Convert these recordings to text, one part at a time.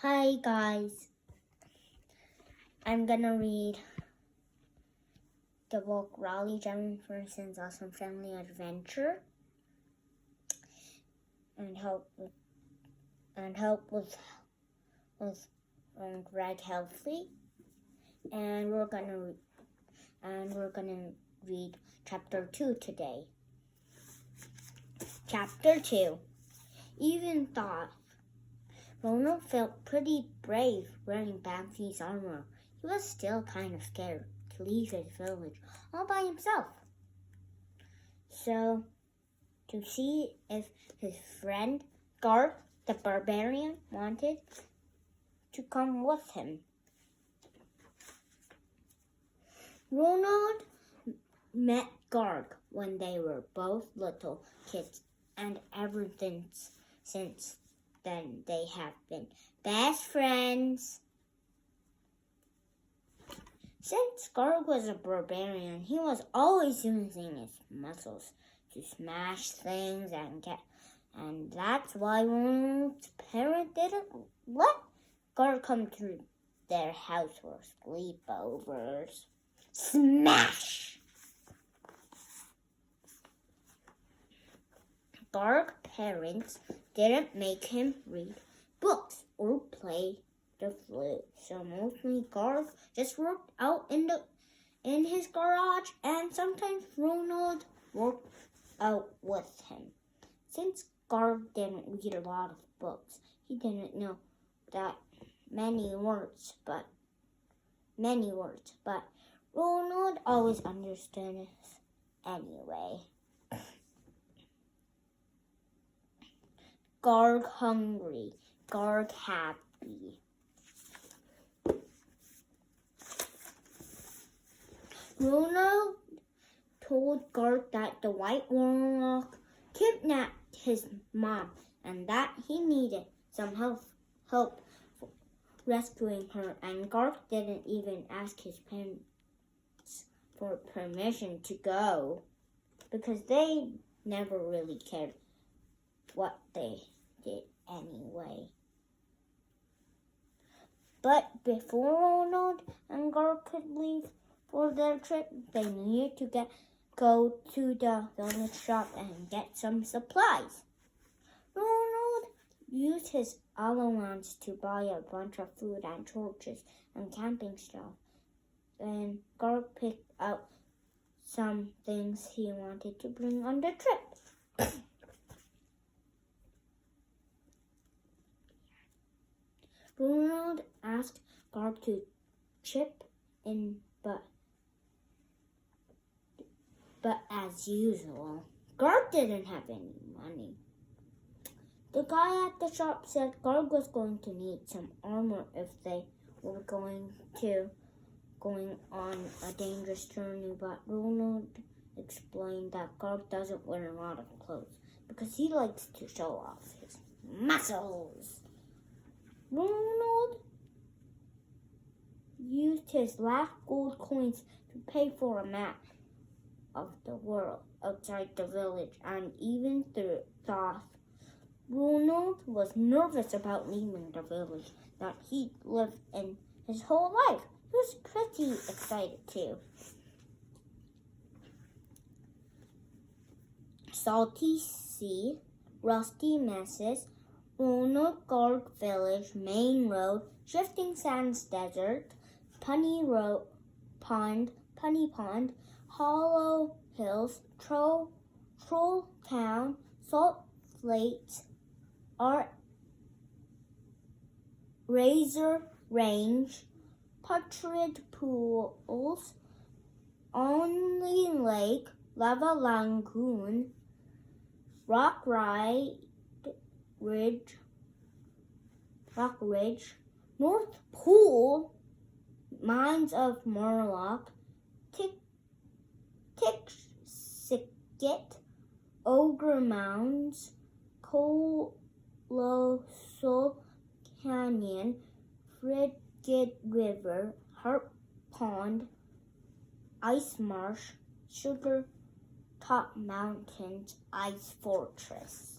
Hi guys, I'm gonna read the book Raleigh Jefferson's Awesome Family Adventure and help with Greg Helfley, and we're gonna read chapter 2 today. Chapter 2. Even thought Ronald felt pretty brave wearing Bamfy's armor. He was still kind of scared to leave his village all by himself. So, to see if his friend Garth the barbarian wanted to come with him. Ronald met Garth when they were both little kids, and ever since then they have been best friends. Since Garth was a barbarian, he was always using his muscles to smash things and that's why Ronald's parents didn't let Garth come to their house for sleepovers. Smash! Garth's parents didn't make him read books or play the flute, so mostly Garth just worked out in his garage, and sometimes Ronald worked out with him. Since Garth didn't read a lot of books, he didn't know that many words, but Ronald always understood it anyway. Garth hungry, Garth happy. Ronald told Garth that the White Warlock kidnapped his mom and that he needed some help rescuing her, and Garth didn't even ask his parents for permission to go because they never really cared what they did anyway. But before Ronald and Garth could leave for their trip, they needed to go to the village shop and get some supplies. Ronald used his allowance to buy a bunch of food and torches and camping stuff. Then Garth picked out some things he wanted to bring on the trip. Ronald asked Garth to chip in, but as usual, Garth didn't have any money. The guy at the shop said Garth was going to need some armor if they were going on a dangerous journey, but Ronald explained that Garth doesn't wear a lot of clothes because he likes to show off his muscles. Ronald used his last gold coins to pay for a map of the world outside the village, and even thought Ronald was nervous about leaving the village that he'd lived in his whole life. He was pretty excited too. Salty Sea, Rusty Messes, Ronald Garth Village, Main Road, Shifting Sands Desert, Punny Pond, Hollow Hills, Troll Town, Salt Flakes, Razor Range, Partridge Pools, Only Lake, Lava Lagoon, Rock Ridge, North Pole, Mines of Murloc, Tick-Sicket, Ogre Mounds, Colossal Canyon, Frigid River, Harp Pond, Ice Marsh, Sugar Top Mountains, Ice Fortress.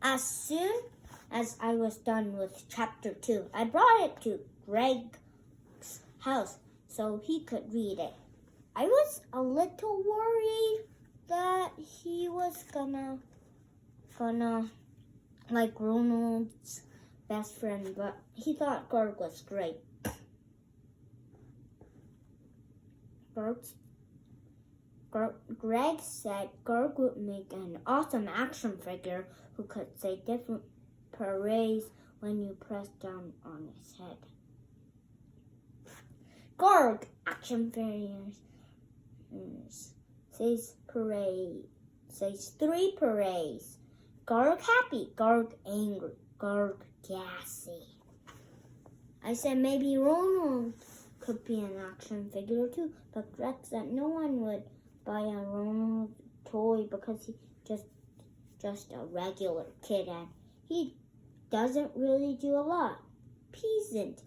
As soon as I was done with chapter 2, I brought it to Greg's house so he could read it. I was a little worried that he was gonna like Ronald's best friend, but he thought Greg was great. Greg said Greg would make an awesome action figure who could say different parades when you press down on his head. Greg action figures says parade, says 3 parades. Greg happy, Greg angry, Greg gassy. I said maybe Ronald could be an action figure too, but Greg said no one would buy a Ronald toy because he's just a regular kid and he doesn't really do a lot. Peasant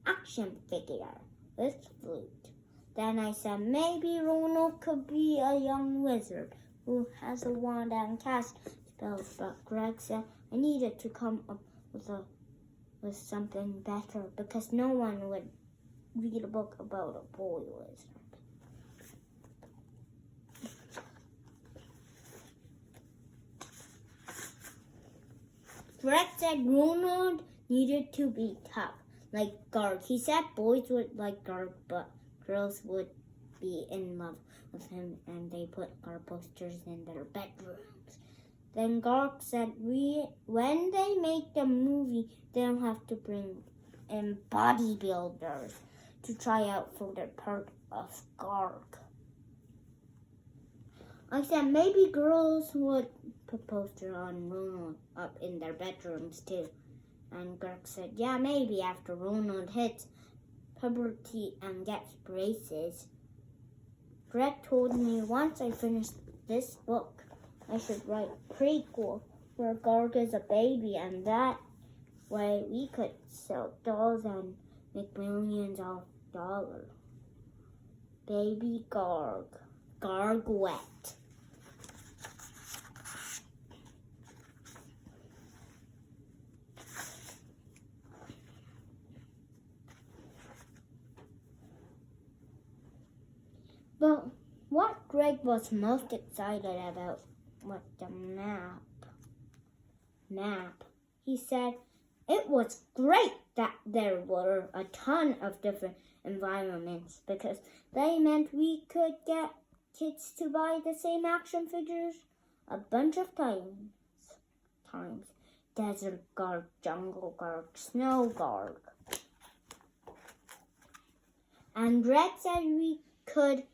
action figure with flute. Then I said maybe Ronald could be a young wizard who has a wand and cast spells, but Greg said I needed to come up with something better because no one would read a book about a boy wizard. Greg said Ronald needed to be tough, like Garg. He said boys would like Garg, but girls would be in love with him, and they put Garg posters in their bedrooms. Then Garg said when they make the movie, they'll have to bring in bodybuilders to try out for the part of Garg. I said maybe girls would put posters on Ronald up in their bedrooms too. And Greg said, yeah, maybe after Ronald hits puberty and gets braces. Greg told me once I finished this book, I should write a prequel where Garg is a baby, and that way we could sell dolls and make millions of dollars. Baby Garg. Garg wet. But what Greg was most excited about was the map. He said it was great that there were a ton of different environments because they meant we could get kids to buy the same action figures a bunch of times. Desert Garg, Jungle Garg, Snow Garg. And Greg said we could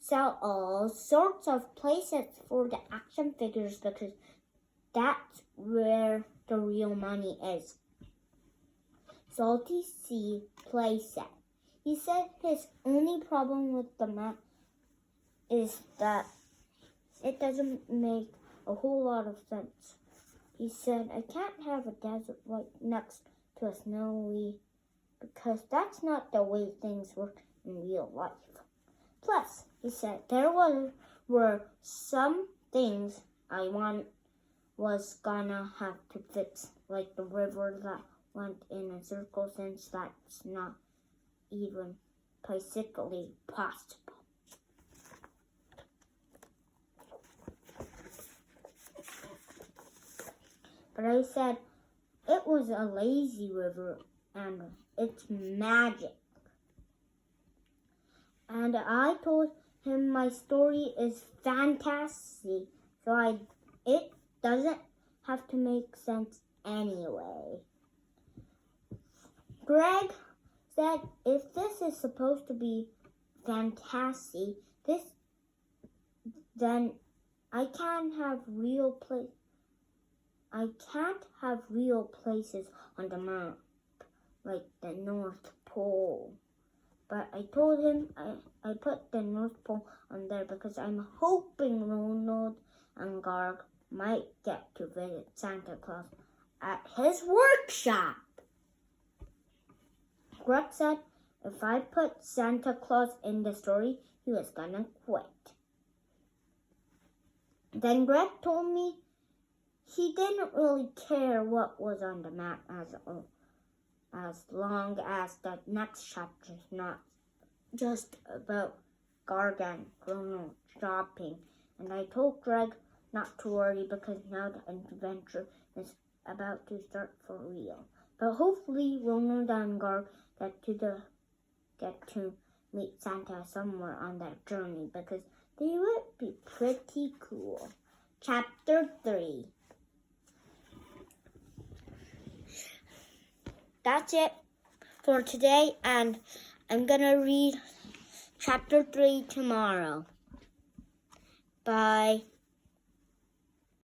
sell all sorts of places for the action figures because that's where the real money is. Salty Sea playset. He said his only problem with the map is that it doesn't make a whole lot of sense. He said, I can't have a desert right next to a snowy because that's not the way things work in real life. Plus, he said, there were some things I was gonna have to fix, like the river that went in a circle since that's not even physically possible. But I said, it was a lazy river and it's magic. And I told him my story is fantasy, so it doesn't have to make sense anyway. Greg said if this is supposed to be fantasy, then I can't have real places on the map, like the North Pole. But I told him I put the North Pole on there because I'm hoping Ronald and Garg might get to visit Santa Claus at his workshop. Greg said if I put Santa Claus in the story, he was gonna quit. Then Greg told me he didn't really care what was on the map as long as the next chapter is not just about Garg and Bruno shopping. And I told Greg not to worry because now the adventure is about to start for real. But hopefully Ronald and Garg get to meet Santa somewhere on that journey because they would be pretty cool. Chapter 3. That's it for today, and I'm gonna read chapter 3 tomorrow. Bye.